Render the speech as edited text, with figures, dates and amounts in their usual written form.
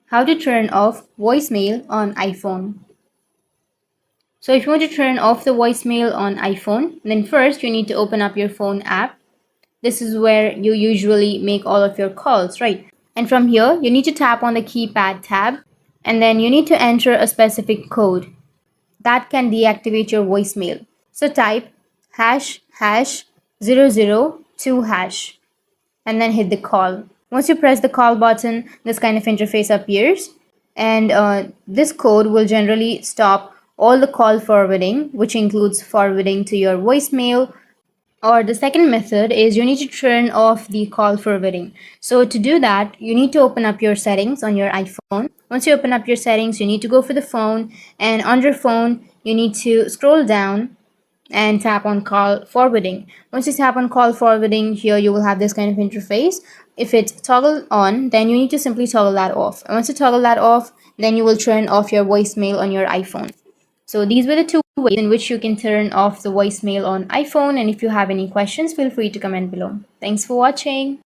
How to turn off voicemail on iPhone. So if you want to turn off the voicemail on iPhone, then first you need to open up your phone app. This is where you usually make all of your calls, right? And from here, you need to tap on the keypad tab, and then you need to enter a specific code that can deactivate your voicemail. So type hash hash 002 hash and then hit the call. Once you press the call button, this kind of interface appears, and this code will generally stop all the call forwarding, which includes forwarding to your voicemail. Or the second method is you need to turn off the call forwarding. So to do that, you need to open up your settings on your iPhone. Once you open up your settings, you need to go for the phone, and under phone, you need to scroll down and tap on call forwarding. Once you tap on call forwarding, here you will have this kind of interface. If it's toggled on, then you need to simply toggle that off. And once you toggle that off, then you will turn off your voicemail on your iPhone. So these were the two ways in which you can turn off the voicemail on iPhone. And if you have any questions, feel free to comment below. Thanks for watching.